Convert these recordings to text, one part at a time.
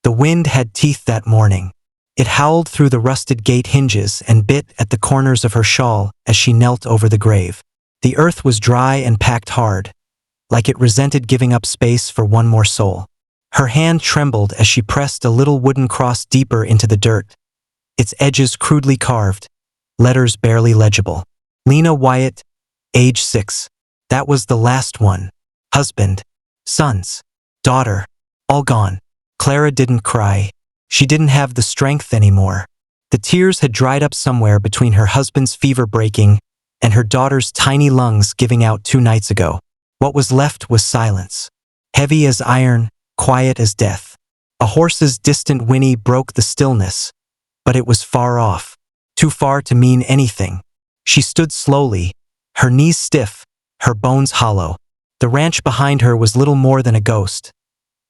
The wind had teeth that morning. It howled through the rusted gate hinges and bit at the corners of her shawl as she knelt over the grave. The earth was dry and packed hard, like it resented giving up space for one more soul. Her hand trembled as she pressed a little wooden cross deeper into the dirt, its edges crudely carved, letters barely legible. Lena Wyatt, age 6. That was the last one. Husband, sons, daughter, all gone. Clara didn't cry. She didn't have the strength anymore. The tears had dried up somewhere between her husband's fever breaking and her daughter's tiny lungs giving out 2 nights ago. What was left was silence. Heavy as iron, quiet as death. A horse's distant whinny broke the stillness, but it was far off, too far to mean anything. She stood slowly, her knees stiff, her bones hollow. The ranch behind her was little more than a ghost.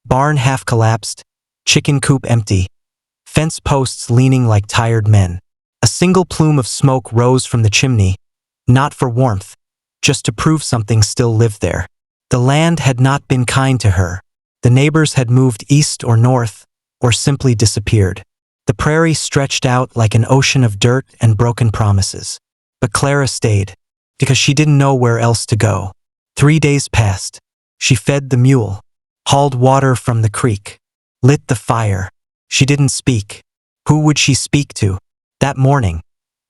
Barn half collapsed, chicken coop empty, fence posts leaning like tired men. A single plume of smoke rose from the chimney, not for warmth, just to prove something still lived there. The land had not been kind to her. The neighbors had moved east or north, or simply disappeared. The prairie stretched out like an ocean of dirt and broken promises. But Clara stayed, because she didn't know where else to go. 3 days passed. She fed the mule, hauled water from the creek, lit the fire. She didn't speak. Who would she speak to? That morning,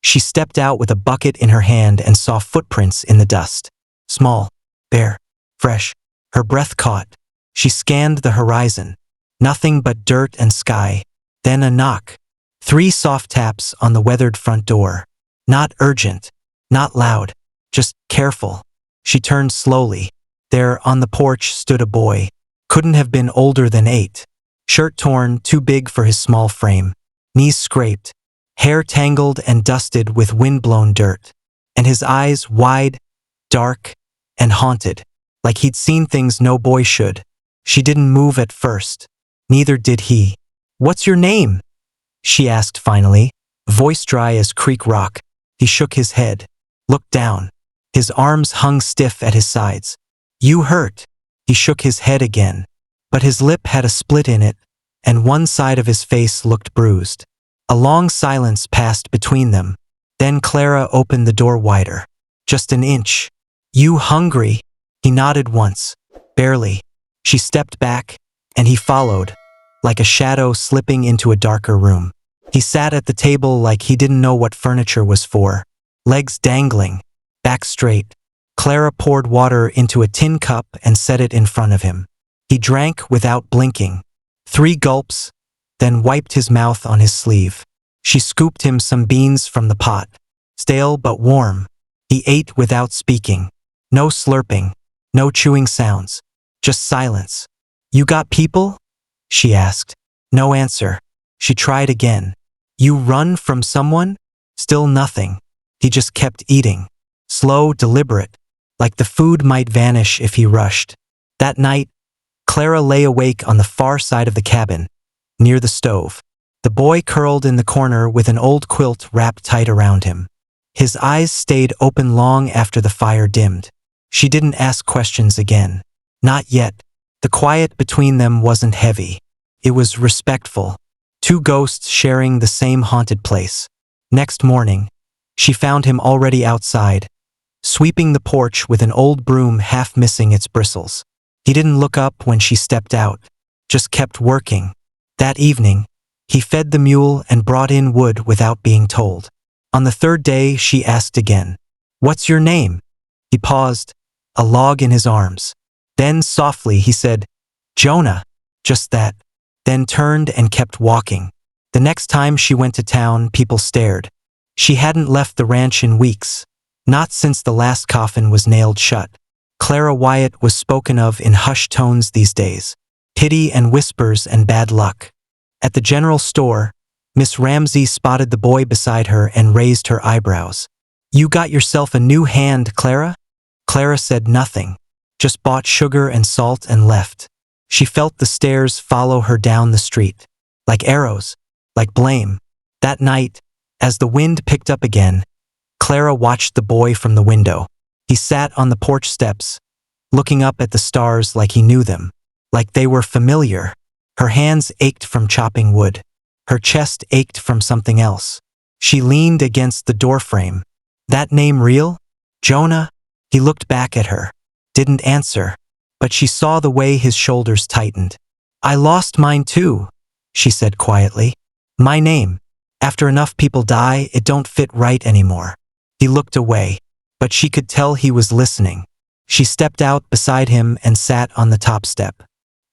she stepped out with a bucket in her hand and saw footprints in the dust. Small, bare, fresh. Her breath caught. She scanned the horizon. Nothing but dirt and sky. Then a knock. 3 soft taps on the weathered front door. Not urgent, not loud, just careful. She turned slowly. There on the porch stood a boy. Couldn't have been older than 8. Shirt torn, too big for his small frame. Knees scraped, hair tangled and dusted with wind-blown dirt. And his eyes wide, dark, and haunted, like he'd seen things no boy should. She didn't move at first. Neither did he. "What's your name?" she asked finally, voice dry as creek rock. He shook his head, looked down. His arms hung stiff at his sides. "You hurt." He shook his head again, but his lip had a split in it, and one side of his face looked bruised. A long silence passed between them. Then Clara opened the door wider. "Just an inch." "You hungry?" He nodded once, barely. She stepped back, and he followed, like a shadow slipping into a darker room. He sat at the table like he didn't know what furniture was for, legs dangling, back straight. Clara poured water into a tin cup and set it in front of him. He drank without blinking. 3 gulps, then wiped his mouth on his sleeve. She scooped him some beans from the pot, stale but warm. He ate without speaking. No slurping, no chewing sounds, just silence. "You got people?" she asked. No answer. She tried again. "You run from someone?" Still nothing. He just kept eating. Slow, deliberate, like the food might vanish if he rushed. That night, Clara lay awake on the far side of the cabin, near the stove. The boy curled in the corner with an old quilt wrapped tight around him. His eyes stayed open long after the fire dimmed. She didn't ask questions again. Not yet. The quiet between them wasn't heavy. It was respectful. 2 ghosts sharing the same haunted place. Next morning, she found him already outside, sweeping the porch with an old broom half missing its bristles. He didn't look up when she stepped out, just kept working. That evening, he fed the mule and brought in wood without being told. On the 3rd day, she asked again, "What's your name?" He paused, a log in his arms. Then softly he said, "Jonah," just that, then turned and kept walking. The next time she went to town, people stared. She hadn't left the ranch in weeks, not since the last coffin was nailed shut. Clara Wyatt was spoken of in hushed tones these days, pity and whispers and bad luck. At the general store, Miss Ramsey spotted the boy beside her and raised her eyebrows. "You got yourself a new hand, Clara?" Clara said nothing, just bought sugar and salt and left. She felt the stairs follow her down the street, like arrows, like blame. That night, as the wind picked up again, Clara watched the boy from the window. He sat on the porch steps, looking up at the stars like he knew them, like they were familiar. Her hands ached from chopping wood. Her chest ached from something else. She leaned against the doorframe. That name real? Jonah? He looked back at her. Didn't answer. But she saw the way his shoulders tightened. I lost mine too, she said quietly. My name. After enough people die, it don't fit right anymore. He looked away, but she could tell he was listening. She stepped out beside him and sat on the top step.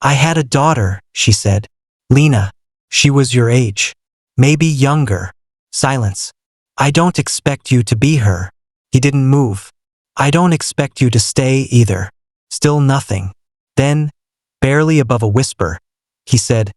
I had a daughter, she said. Lena. She was your age. Maybe younger. Silence. I don't expect you to be her. He didn't move. I don't expect you to stay either. Still nothing. Then, barely above a whisper, he said,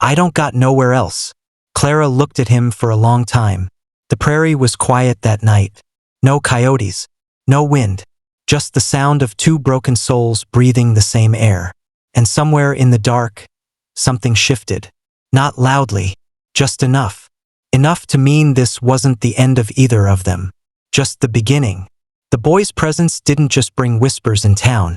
I don't got nowhere else. Clara looked at him for a long time. The prairie was quiet that night. No coyotes. No wind. Just the sound of two broken souls breathing the same air. And somewhere in the dark, something shifted. Not loudly. Just enough. Enough to mean this wasn't the end of either of them. Just the beginning. The boy's presence didn't just bring whispers in town.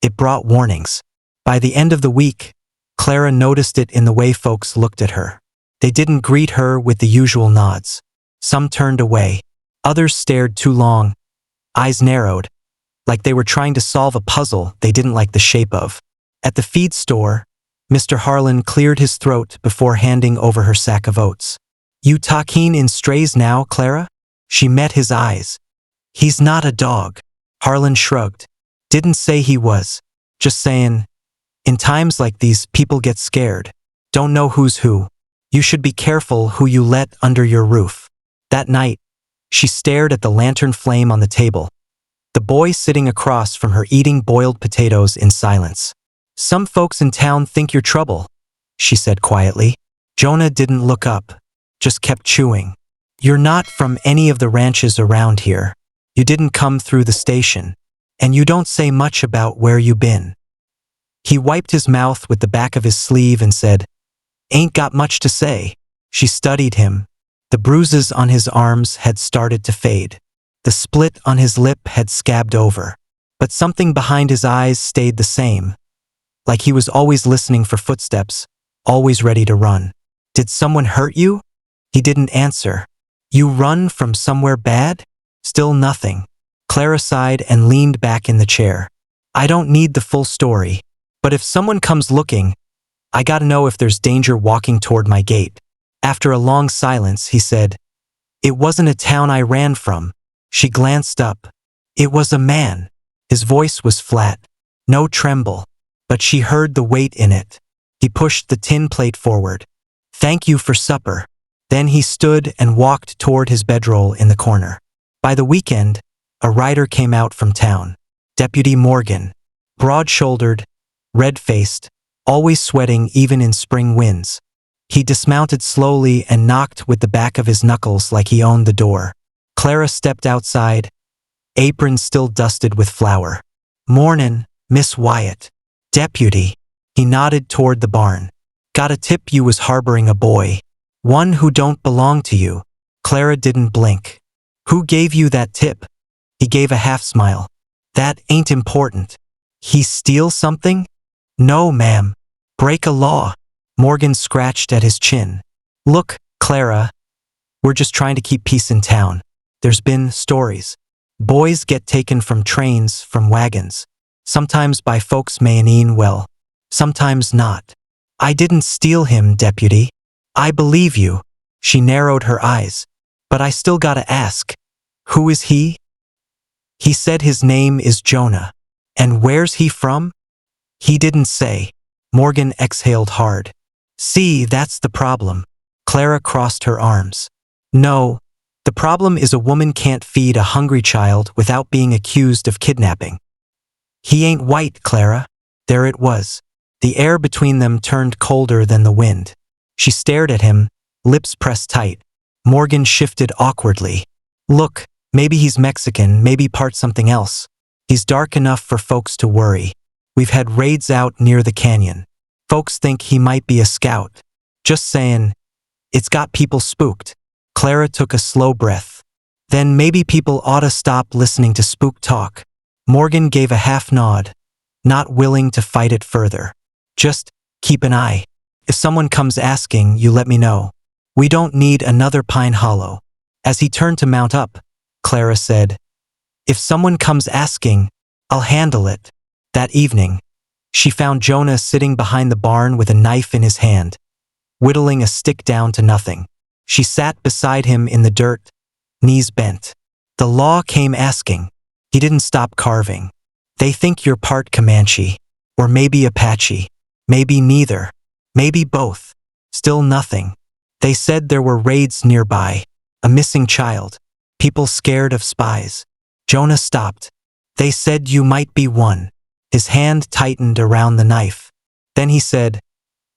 It brought warnings. By the end of the week, Clara noticed it in the way folks looked at her. They didn't greet her with the usual nods. Some turned away. Others stared too long. Eyes narrowed, like they were trying to solve a puzzle they didn't like the shape of. At the feed store, Mr. Harlan cleared his throat before handing over her sack of oats. You talking in strays now, Clara? She met his eyes. He's not a dog. Harlan shrugged. Didn't say he was. Just saying, in times like these, people get scared. Don't know who's who. You should be careful who you let under your roof. That night, she stared at the lantern flame on the table. The boy sitting across from her eating boiled potatoes in silence. Some folks in town think you're trouble, she said quietly. Jonah didn't look up, just kept chewing. You're not from any of the ranches around here. You didn't come through the station. And you don't say much about where you been. He wiped his mouth with the back of his sleeve and said, Ain't got much to say. She studied him. The bruises on his arms had started to fade. The split on his lip had scabbed over. But something behind his eyes stayed the same. Like he was always listening for footsteps, always ready to run. Did someone hurt you? He didn't answer. You run from somewhere bad? Still nothing. Clara sighed and leaned back in the chair. I don't need the full story. But if someone comes looking, I gotta know if there's danger walking toward my gate. After a long silence, he said, It wasn't a town I ran from. She glanced up. It was a man. His voice was flat. No tremble. But she heard the weight in it. He pushed the tin plate forward. Thank you for supper. Then he stood and walked toward his bedroll in the corner. By the weekend, a rider came out from town. Deputy Morgan. Broad-shouldered, red-faced, always sweating even in spring winds. He dismounted slowly and knocked with the back of his knuckles like he owned the door. Clara stepped outside, apron still dusted with flour. Mornin', Miss Wyatt. Deputy. He nodded toward the barn. Got a tip you was harboring a boy. One who don't belong to you. Clara didn't blink. Who gave you that tip? He gave a half smile. That ain't important. He steal something? No, ma'am. Break a law. Morgan scratched at his chin. Look, Clara. We're just trying to keep peace in town. There's been stories. Boys get taken from trains, from wagons. Sometimes by folks meaning well. Sometimes not. I didn't steal him, deputy. I believe you. She narrowed her eyes. But I still gotta ask. Who is he? He said his name is Jonah. And where's he from? He didn't say. Morgan exhaled hard. See, that's the problem. Clara crossed her arms. No, the problem is a woman can't feed a hungry child without being accused of kidnapping. He ain't white, Clara. There it was. The air between them turned colder than the wind. She stared at him, lips pressed tight. Morgan shifted awkwardly. Look, maybe he's Mexican, maybe part something else. He's dark enough for folks to worry. We've had raids out near the canyon. Folks think he might be a scout. Just saying, it's got people spooked. Clara took a slow breath. Then maybe people ought to stop listening to spook talk. Morgan gave a half nod, not willing to fight it further. Just keep an eye. If someone comes asking, you let me know. We don't need another Pine Hollow. As he turned to mount up, Clara said, if someone comes asking, I'll handle it. That evening, she found Jonah sitting behind the barn with a knife in his hand, whittling a stick down to nothing. She sat beside him in the dirt, knees bent. The law came asking. He didn't stop carving. They think you're part Comanche, or maybe Apache, maybe neither, maybe both. Still nothing. They said there were raids nearby, a missing child, people scared of spies. Jonah stopped. They said you might be one. His hand tightened around the knife. Then he said,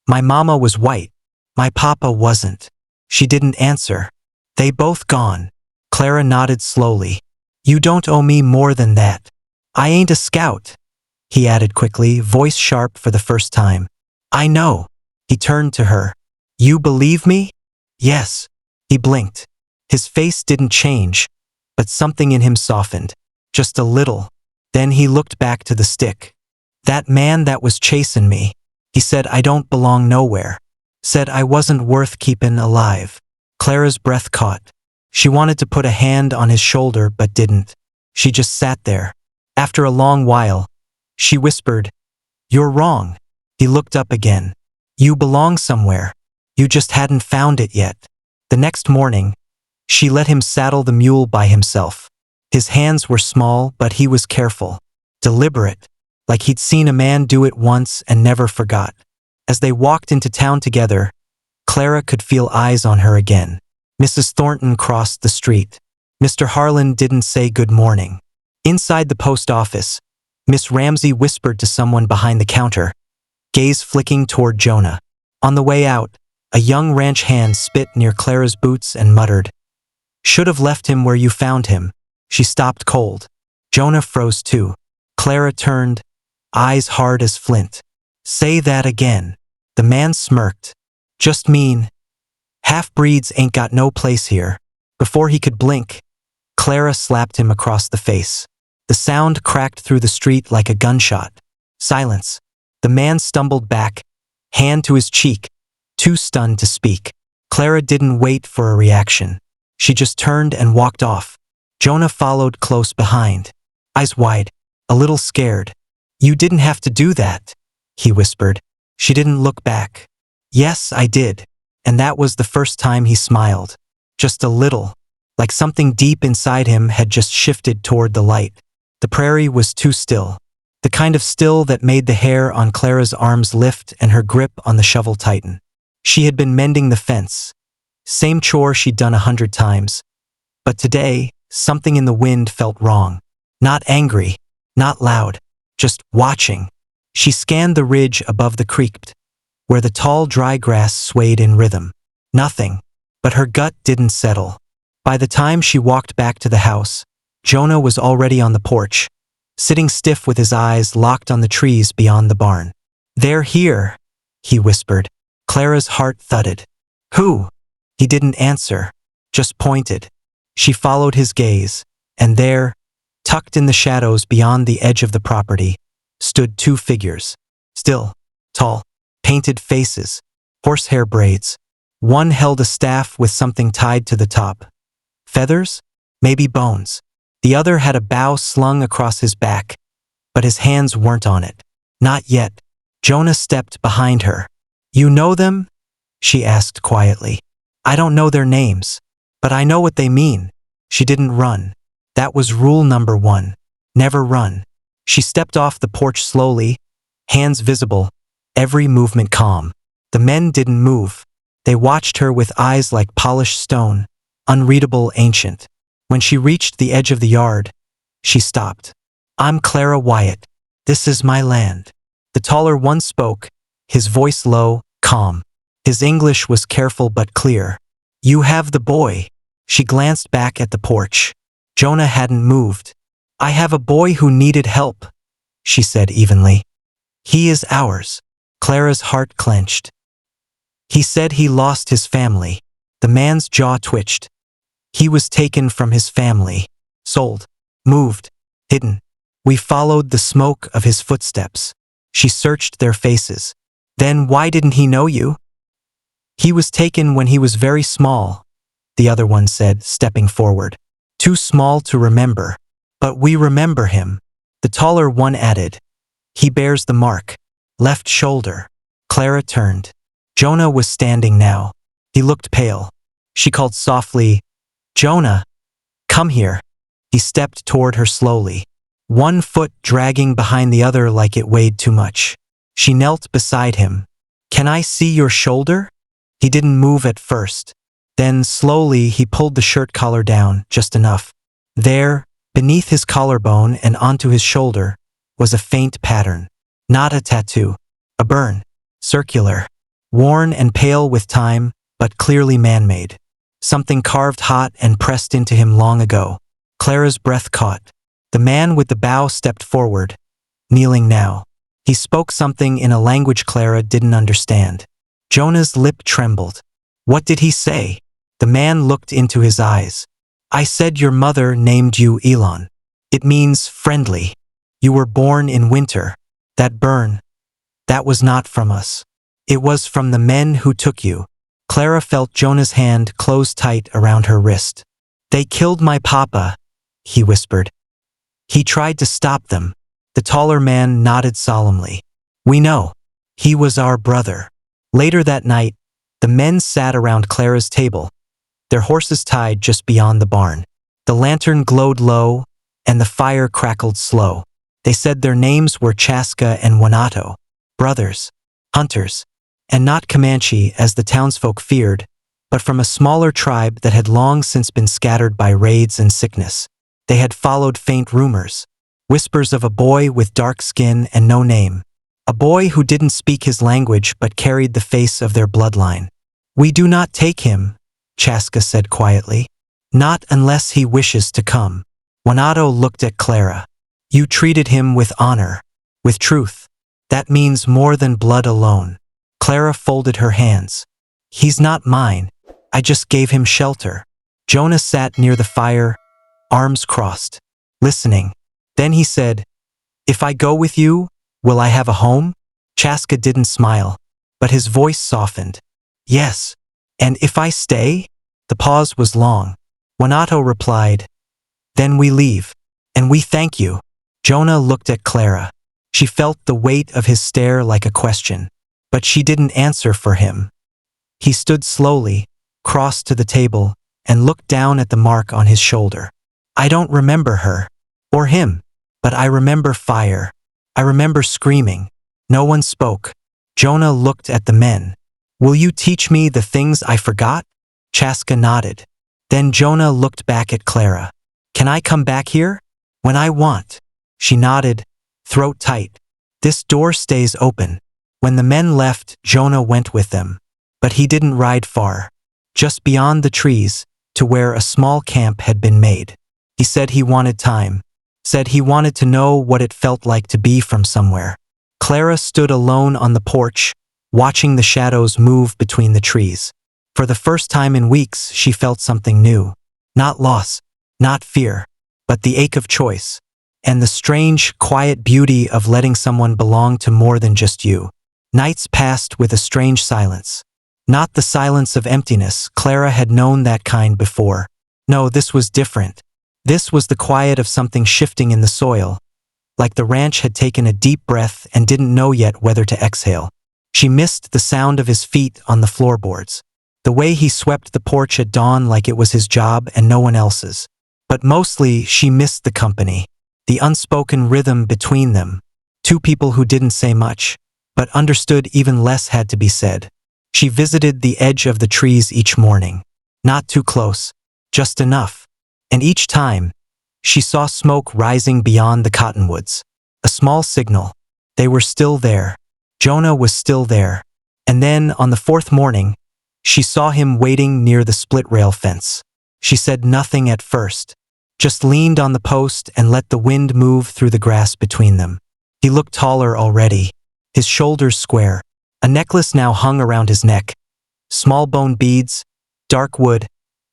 my mama was white. My papa wasn't. She didn't answer. They both gone. Clara nodded slowly. You don't owe me more than that. I ain't a scout, he added quickly, voice sharp for the first time. I know. He turned to her. You believe me? Yes. He blinked. His face didn't change, but something in him softened. Just a little. Then he looked back to the stick. That man that was chasing me. He said I don't belong nowhere. Said I wasn't worth keeping alive. Clara's breath caught. She wanted to put a hand on his shoulder but didn't. She just sat there. After a long while, she whispered, you're wrong. He looked up again. You belong somewhere. You just hadn't found it yet. The next morning, she let him saddle the mule by himself. His hands were small, but he was careful, deliberate, like he'd seen a man do it once and never forgot. As they walked into town together, Clara could feel eyes on her again. Mrs. Thornton crossed the street. Mr. Harlan didn't say good morning. Inside the post office, Miss Ramsey whispered to someone behind the counter, gaze flicking toward Jonah. On the way out, a young ranch hand spit near Clara's boots and muttered, should have left him where you found him. She stopped cold. Jonah froze too. Clara turned, eyes hard as flint. Say that again. The man smirked. Just mean. Half-breeds ain't got no place here. Before he could blink, Clara slapped him across the face. The sound cracked through the street like a gunshot. Silence. The man stumbled back, hand to his cheek, too stunned to speak. Clara didn't wait for a reaction. She just turned and walked off. Jonah followed close behind, eyes wide, a little scared. You didn't have to do that, he whispered. She didn't look back. Yes, I did. And that was the first time he smiled. Just a little, like something deep inside him had just shifted toward the light. The prairie was too still. The kind of still that made the hair on Clara's arms lift and her grip on the shovel tighten. She had been mending the fence. Same chore she'd done 100 times. But today, something in the wind felt wrong. Not angry, not loud, just watching. She scanned the ridge above the creek, where the tall dry grass swayed in rhythm. Nothing, but her gut didn't settle. By the time she walked back to the house, Jonah was already on the porch, sitting stiff with his eyes locked on the trees beyond the barn. They're here, he whispered. Clara's heart thudded. Who? He didn't answer, just pointed. She followed his gaze, and there, tucked in the shadows beyond the edge of the property, stood two figures. Still, tall, painted faces, horsehair braids. One held a staff with something tied to the top. Feathers? Maybe bones. The other had a bough slung across his back, but his hands weren't on it. Not yet. Jonah stepped behind her. You know them? She asked quietly. I don't know their names, but I know what they mean. She didn't run. That was rule number 1. Never run. She stepped off the porch slowly, hands visible, every movement calm. The men didn't move. They watched her with eyes like polished stone, unreadable, ancient. When she reached the edge of the yard, she stopped. I'm Clara Wyatt. This is my land. The taller one spoke, his voice low, calm. His English was careful but clear. You have the boy. She glanced back at the porch. Jonah hadn't moved. I have a boy who needed help, she said evenly. He is ours. Clara's heart clenched. He said he lost his family. The man's jaw twitched. He was taken from his family, sold, moved, hidden. We followed the smoke of his footsteps. She searched their faces. Then why didn't he know you? He was taken when he was very small, the other one said, stepping forward. Too small to remember. But we remember him. The taller one added. He bears the mark. Left shoulder. Clara turned. Jonah was standing now. He looked pale. She called softly, Jonah, come here. He stepped toward her slowly, one foot dragging behind the other like it weighed too much. She knelt beside him. Can I see your shoulder? He didn't move at first. Then, slowly, he pulled the shirt collar down, just enough. There, beneath his collarbone and onto his shoulder, was a faint pattern. Not a tattoo. A burn. Circular. Worn and pale with time, but clearly man-made. Something carved hot and pressed into him long ago. Clara's breath caught. The man with the bow stepped forward, kneeling now. He spoke something in a language Clara didn't understand. Jonah's lip trembled. What did he say? The man looked into his eyes. I said your mother named you Elon. It means friendly. You were born in winter. That burn, that was not from us. It was from the men who took you. Clara felt Jonah's hand close tight around her wrist. They killed my papa, he whispered. He tried to stop them. The taller man nodded solemnly. We know. He was our brother. Later that night, the men sat around Clara's table, their horses tied just beyond the barn. The lantern glowed low, and the fire crackled slow. They said their names were Chaska and Wanato, brothers, hunters, and not Comanche as the townsfolk feared, but from a smaller tribe that had long since been scattered by raids and sickness. They had followed faint rumors, whispers of a boy with dark skin and no name, a boy who didn't speak his language but carried the face of their bloodline. We do not take him, Chaska said quietly. Not unless he wishes to come. Wanato looked at Clara. You treated him with honor, with truth. That means more than blood alone. Clara folded her hands. He's not mine. I just gave him shelter. Jonah sat near the fire, arms crossed, listening. Then he said, If I go with you, will I have a home? Chaska didn't smile, but his voice softened. Yes. And if I stay? The pause was long. Wanato replied, Then we leave. And we thank you. Jonah looked at Clara. She felt the weight of his stare like a question, but she didn't answer for him. He stood slowly, crossed to the table, and looked down at the mark on his shoulder. I don't remember her, or him, but I remember fire. I remember screaming. No one spoke. Jonah looked at the men. Will you teach me the things I forgot? Chaska nodded. Then Jonah looked back at Clara. Can I come back here? When I want. She nodded, throat tight. This door stays open. When the men left, Jonah went with them. But he didn't ride far. Just beyond the trees, to where a small camp had been made. He said he wanted time. Said he wanted to know what it felt like to be from somewhere. Clara stood alone on the porch, watching the shadows move between the trees. For the first time in weeks, she felt something new. Not loss, not fear, but the ache of choice. And the strange, quiet beauty of letting someone belong to more than just you. Nights passed with a strange silence. Not the silence of emptiness. Clara had known that kind before. No, this was different. This was the quiet of something shifting in the soil, like the ranch had taken a deep breath and didn't know yet whether to exhale. She missed the sound of his feet on the floorboards, the way he swept the porch at dawn like it was his job and no one else's. But mostly, she missed the company, the unspoken rhythm between them. Two people who didn't say much, but understood even less had to be said. She visited the edge of the trees each morning. Not too close, just enough. And each time, she saw smoke rising beyond the cottonwoods. A small signal. They were still there. Jonah was still there. And then, on the fourth morning, she saw him waiting near the split rail fence. She said nothing at first, just leaned on the post and let the wind move through the grass between them. He looked taller already, his shoulders square. A necklace now hung around his neck. Small bone beads, dark wood,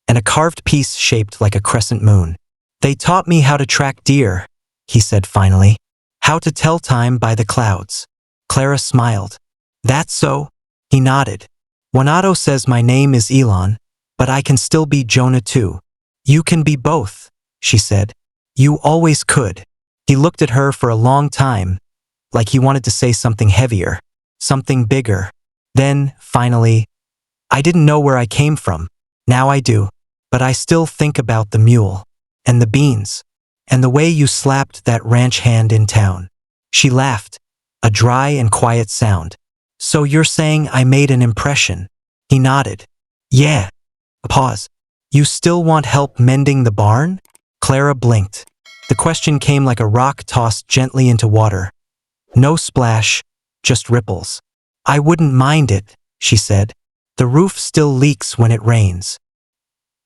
and a carved piece shaped like a crescent moon. They taught me how to track deer, he said finally. How to tell time by the clouds. Clara smiled. That so? He nodded. Wanato says my name is Elon, but I can still be Jonah too. You can be both, she said. You always could. He looked at her for a long time, like he wanted to say something heavier, something bigger. Then, finally, I didn't know where I came from. Now I do. But I still think about the mule, and the beans, and the way you slapped that ranch hand in town. She laughed, a dry and quiet sound. So you're saying I made an impression? He nodded. Yeah. Pause. You still want help mending the barn? Clara blinked. The question came like a rock tossed gently into water. No splash, just ripples. I wouldn't mind it, she said. The roof still leaks when it rains.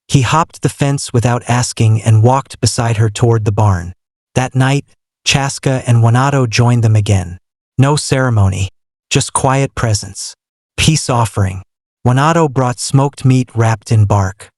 He hopped the fence without asking and walked beside her toward the barn. That night, Chaska and Wanato joined them again. No ceremony, just quiet presence. Peace offering. Wanato brought smoked meat wrapped in bark.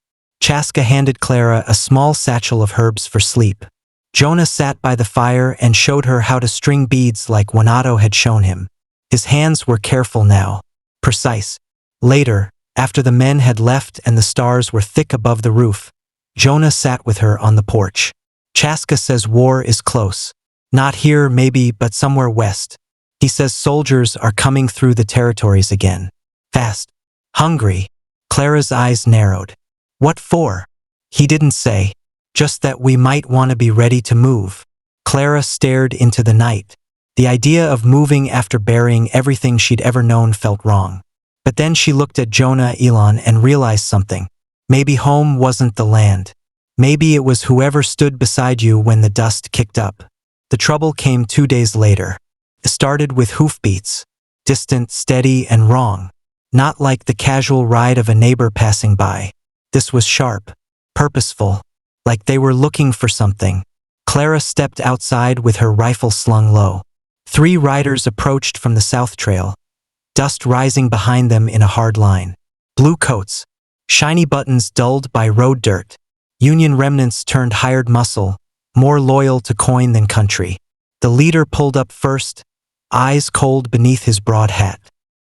Chaska handed Clara a small satchel of herbs for sleep. Jonah sat by the fire and showed her how to string beads like Wanato had shown him. His hands were careful now, precise. Later, after the men had left and the stars were thick above the roof, Jonah sat with her on the porch. Chaska says war is close. Not here, maybe, but somewhere west. He says soldiers are coming through the territories again. Fast. Hungry. Clara's eyes narrowed. What for? He didn't say. Just that we might want to be ready to move. Clara stared into the night. The idea of moving after burying everything she'd ever known felt wrong. But then she looked at Jonah Elon and realized something. Maybe home wasn't the land. Maybe it was whoever stood beside you when the dust kicked up. The trouble came 2 days later. It started with hoofbeats. Distant, steady, and wrong. Not like the casual ride of a neighbor passing by. This was sharp, purposeful, like they were looking for something. Clara stepped outside with her rifle slung low. 3 riders approached from the south trail, dust rising behind them in a hard line. Blue coats, shiny buttons dulled by road dirt. Union remnants turned hired muscle, more loyal to coin than country. The leader pulled up first, eyes cold beneath his broad hat.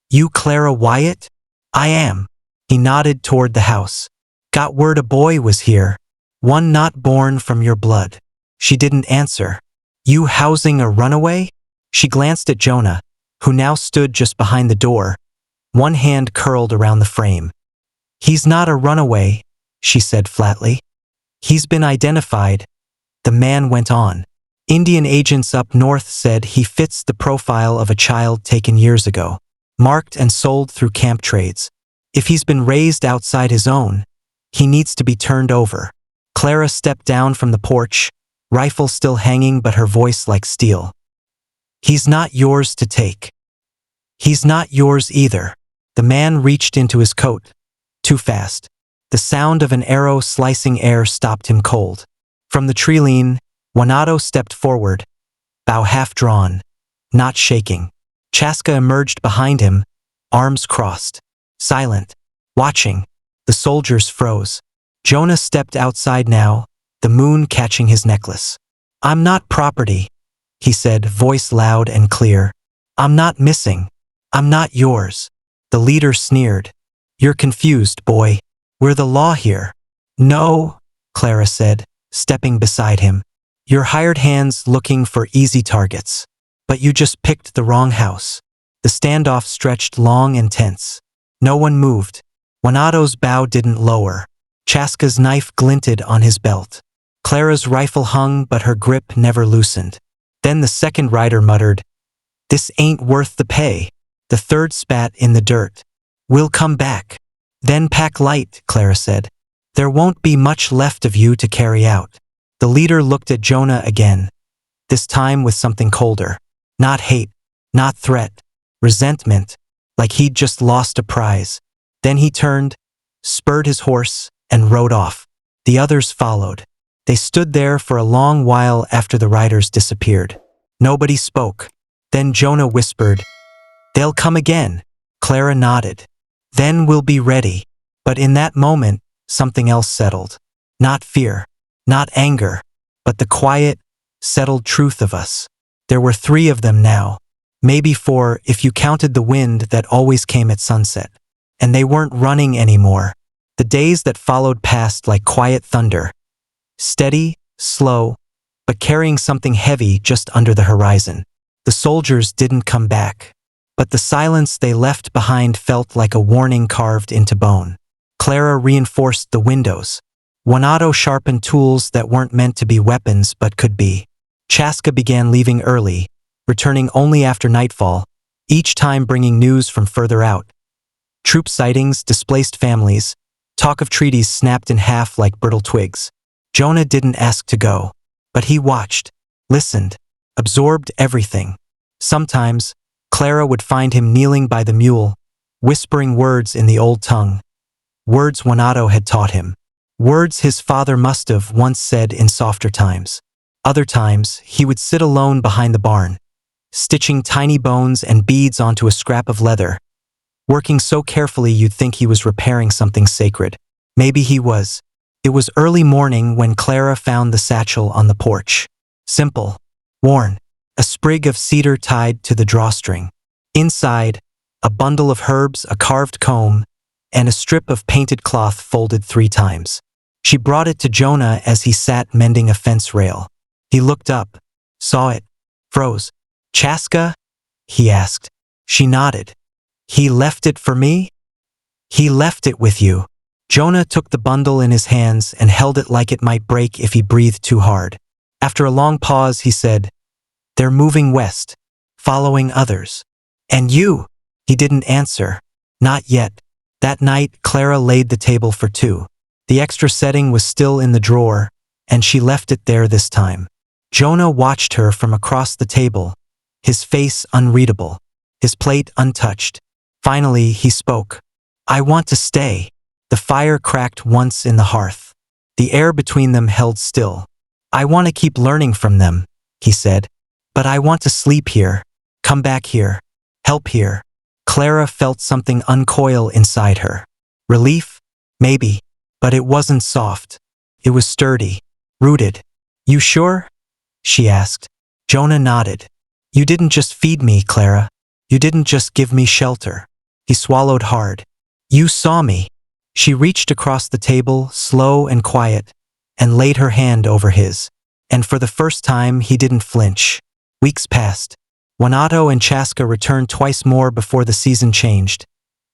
You Clara Wyatt? I am. He nodded toward the house. Got word a boy was here. One not born from your blood. She didn't answer. You housing a runaway? She glanced at Jonah, who now stood just behind the door, one hand curled around the frame. He's not a runaway, she said flatly. He's been identified. The man went on. Indian agents up north said he fits the profile of a child taken years ago, marked and sold through camp trades. If he's been raised outside his own, he needs to be turned over. Clara stepped down from the porch, rifle still hanging but her voice like steel. He's not yours to take. He's not yours either. The man reached into his coat. Too fast. The sound of an arrow slicing air stopped him cold. From the tree-line, Wanato stepped forward, bow half drawn, not shaking. Chaska emerged behind him, arms crossed. Silent. Watching. The soldiers froze. Jonah stepped outside now, the moon catching his necklace. I'm not property, he said, voice loud and clear. I'm not missing. I'm not yours. The leader sneered. You're confused, boy. We're the law here. No, Clara said, stepping beside him. You're hired hands looking for easy targets. But you just picked the wrong house. The standoff stretched long and tense. No one moved. Wanato's bow didn't lower. Chaska's knife glinted on his belt. Clara's rifle hung, but her grip never loosened. Then the second rider muttered, "This ain't worth the pay." The third spat in the dirt. "We'll come back." "Then pack light," Clara said. "There won't be much left of you to carry out." The leader looked at Jonah again, this time with something colder. Not hate, not threat, resentment, like he'd just lost a prize. Then he turned, spurred his horse, and rode off. The others followed. They stood there for a long while after the riders disappeared. Nobody spoke. Then Jonah whispered, "They'll come again." Clara nodded. "Then we'll be ready." But in that moment, something else settled. Not fear, not anger, but the quiet, settled truth of us. There were 3 of them now. Maybe 4 if you counted the wind that always came at sunset. And they weren't running anymore. The days that followed passed like quiet thunder. Steady, slow, but carrying something heavy just under the horizon. The soldiers didn't come back. But the silence they left behind felt like a warning carved into bone. Clara reinforced the windows. Juanato sharpened tools that weren't meant to be weapons but could be. Chaska began leaving early, returning only after nightfall, each time bringing news from further out. Troop sightings, displaced families, talk of treaties snapped in half like brittle twigs. Jonah didn't ask to go, but he watched, listened, absorbed everything. Sometimes, Clara would find him kneeling by the mule, whispering words in the old tongue. Words Juanato had taught him. Words his father must have once said in softer times. Other times, he would sit alone behind the barn, stitching tiny bones and beads onto a scrap of leather, working so carefully you'd think he was repairing something sacred. Maybe he was. It was early morning when Clara found the satchel on the porch. Simple, worn, a sprig of cedar tied to the drawstring. Inside, a bundle of herbs, a carved comb, and a strip of painted cloth folded 3 times. She brought it to Jonah as he sat mending a fence rail. He looked up, saw it, froze. "Chaska?" he asked. She nodded. "He left it for me?" "He left it with you." Jonah took the bundle in his hands and held it like it might break if he breathed too hard. After a long pause, he said, "They're moving west, following others." "And you?" He didn't answer. Not yet. That night, Clara laid the table for 2. The extra setting was still in the drawer, and she left it there this time. Jonah watched her from across the table, his face unreadable, his plate untouched. Finally, he spoke. "I want to stay." The fire cracked once in the hearth. The air between them held still. "I want to keep learning from them," he said. "But I want to sleep here, come back here, help here." Clara felt something uncoil inside her. Relief? Maybe. But it wasn't soft. It was sturdy, rooted. "You sure?" she asked. Jonah nodded. "You didn't just feed me, Clara. You didn't just give me shelter." He swallowed hard. "You saw me." She reached across the table, slow and quiet, and laid her hand over his. And for the first time, he didn't flinch. Weeks passed. Juanato and Chaska returned twice more before the season changed,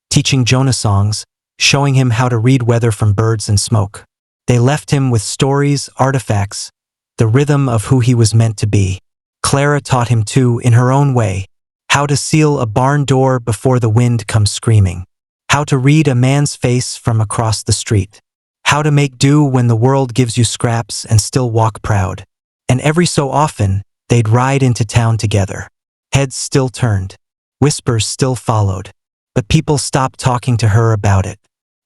teaching Jonah songs, showing him how to read weather from birds and smoke. They left him with stories, artifacts, the rhythm of who he was meant to be. Clara taught him too, in her own way, how to seal a barn door before the wind comes screaming, how to read a man's face from across the street, how to make do when the world gives you scraps and still walk proud. And every so often, they'd ride into town together. Heads still turned. Whispers still followed. But people stopped talking to her about it,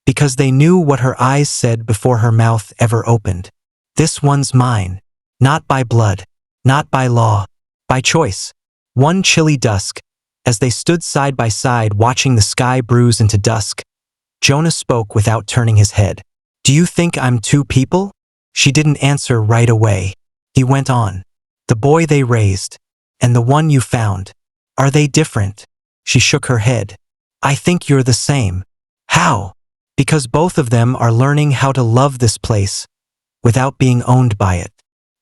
because they knew what her eyes said before her mouth ever opened. "This one's mine. Not by blood, not by law, by choice." One chilly dusk, as they stood side by side watching the sky bruise into dusk, Jonah spoke without turning his head. "Do you think I'm 2 people?" She didn't answer right away. He went on. "The boy they raised, and the one you found, are they different?" She shook her head. "I think you're the same." "How?" "Because both of them are learning how to love this place, without being owned by it."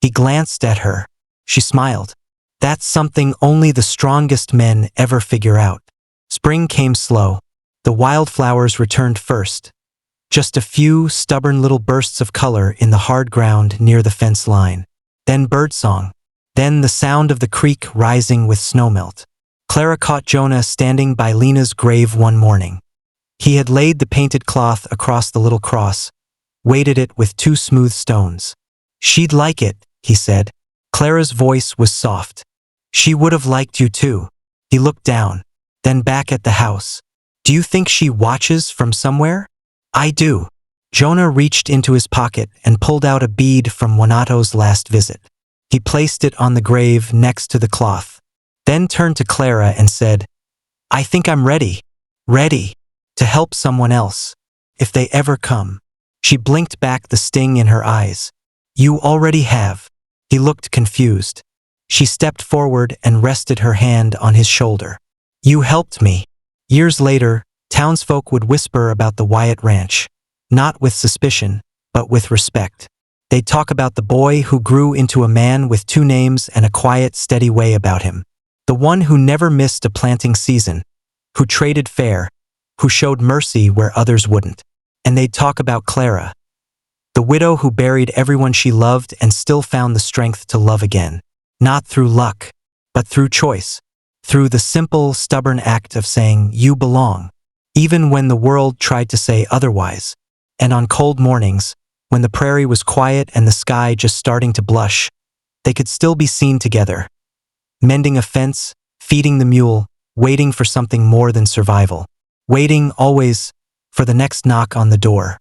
He glanced at her. She smiled. "That's something only the strongest men ever figure out." Spring came slow. The wildflowers returned first. Just a few stubborn little bursts of color in the hard ground near the fence line. Then birdsong. Then the sound of the creek rising with snowmelt. Clara caught Jonah standing by Lena's grave one morning. He had laid the painted cloth across the little cross, weighted it with 2 smooth stones. "She'd like it," he said. Clara's voice was soft. "She would have liked you too." He looked down, then back at the house. "Do you think she watches from somewhere?" "I do." Jonah reached into his pocket and pulled out a bead from Juanato's last visit. He placed it on the grave next to the cloth, then turned to Clara and said, "I think I'm ready. Ready to help someone else, if they ever come." She blinked back, the sting in her eyes. "You already have." He looked confused. She stepped forward and rested her hand on his shoulder. You helped me. Years later, townsfolk would whisper about the Wyatt Ranch, not with suspicion, but with respect. They'd talk about the boy who grew into a man with 2 names and a quiet, steady way about him. The one who never missed a planting season, who traded fair, who showed mercy where others wouldn't. And they'd talk about Clara, the widow who buried everyone she loved and still found the strength to love again. Not through luck, but through choice. Through the simple, stubborn act of saying, you belong, even when the world tried to say otherwise. And on cold mornings, when the prairie was quiet and the sky just starting to blush, they could still be seen together, mending a fence, feeding the mule, waiting for something more than survival. Waiting, always, for the next knock on the door.